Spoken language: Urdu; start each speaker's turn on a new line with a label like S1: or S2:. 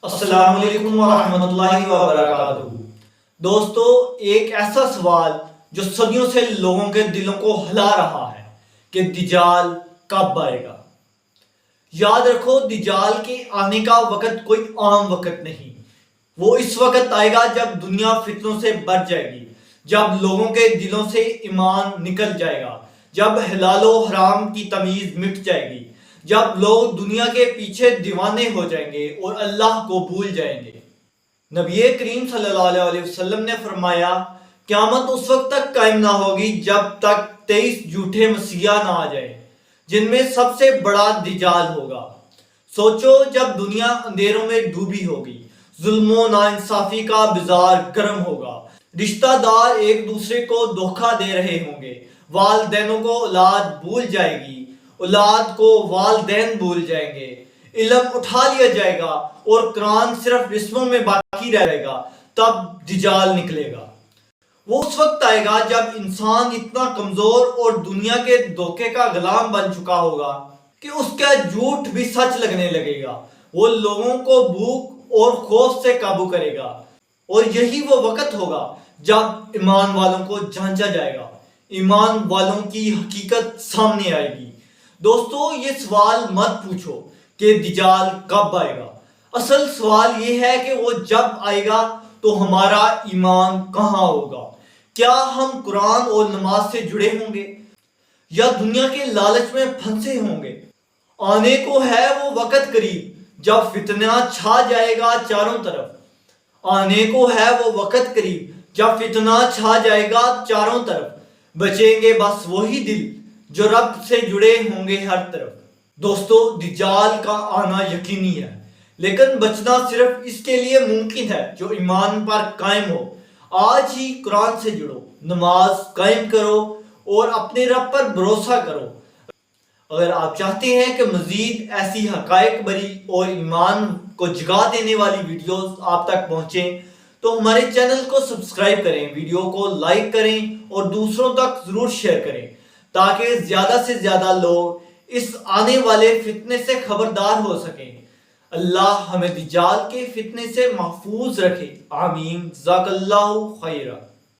S1: السلام علیکم ورحمۃ اللہ وبرکاتہ۔ دوستو، ایک ایسا سوال جو صدیوں سے لوگوں کے دلوں کو ہلا رہا ہے کہ دجال کب آئے گا۔ یاد رکھو، دجال کے آنے کا وقت کوئی عام وقت نہیں، وہ اس وقت آئے گا جب دنیا فتنوں سے بچ جائے گی، جب لوگوں کے دلوں سے ایمان نکل جائے گا، جب حلال و حرام کی تمیز مٹ جائے گی، جب لوگ دنیا کے پیچھے دیوانے ہو جائیں گے اور اللہ کو بھول جائیں گے۔ نبی کریم صلی اللہ علیہ وسلم نے فرمایا، قیامت اس وقت تک قائم نہ ہوگی جب تک 23 جھوٹے مسیحا نہ آ جائیں، جن میں سب سے بڑا دجال ہوگا۔ سوچو، جب دنیا اندھیروں میں ڈوبی ہوگی، ظلم و ناانصافی کا بازار گرم ہوگا، رشتہ دار ایک دوسرے کو دھوکہ دے رہے ہوں گے، والدینوں کو اولاد بھول جائے گی، اولاد کو والدین بھول جائیں گے، علم اٹھا لیا جائے گا اور قرآن صرف رسموں میں باقی رہ جائے گا، تب دجال نکلے گا۔ وہ اس وقت آئے گا جب انسان اتنا کمزور اور دنیا کے دھوکے کا غلام بن چکا ہوگا کہ اس کا جھوٹ بھی سچ لگنے لگے گا۔ وہ لوگوں کو بھوک اور خوف سے قابو کرے گا، اور یہی وہ وقت ہوگا جب ایمان والوں کو جانچا جائے گا، ایمان والوں کی حقیقت سامنے آئے گی۔ دوستو، یہ سوال مت پوچھو کہ دجال کب آئے گا۔ اصل سوال یہ ہے کہ وہ جب آئے گا تو ہمارا ایمان کہاں ہوگا؟ کیا ہم قرآن اور نماز سے جڑے ہوں گے یا دنیا کے لالچ میں پھنسے ہوں گے؟ آنے کو ہے وہ وقت قریب جب فتنہ چھا جائے گا چاروں طرف۔ آنے کو ہے وہ وقت قریب جب فتنہ چھا جائے گا چاروں طرف۔ بچیں گے بس وہی دل جو رب سے جڑے ہوں گے ہر طرف۔ دوستو، دجال کا آنا یقینی ہے، لیکن بچنا صرف اس کے لیے ممکن ہے جو ایمان پر قائم ہو۔ آج ہی قرآن سے جڑو، نماز قائم کرو اور اپنے رب پر بھروسہ کرو۔ اگر آپ چاہتے ہیں کہ مزید ایسی حقائق بری اور ایمان کو جگا دینے والی ویڈیوز آپ تک پہنچیں تو ہمارے چینل کو سبسکرائب کریں، ویڈیو کو لائک کریں اور دوسروں تک ضرور شیئر کریں تاکہ زیادہ سے زیادہ لوگ اس آنے والے فتنے سے خبردار ہو سکیں۔ اللہ ہمیں دجال کے فتنے سے محفوظ رکھے، آمین۔ جزاک اللہ خیرہ۔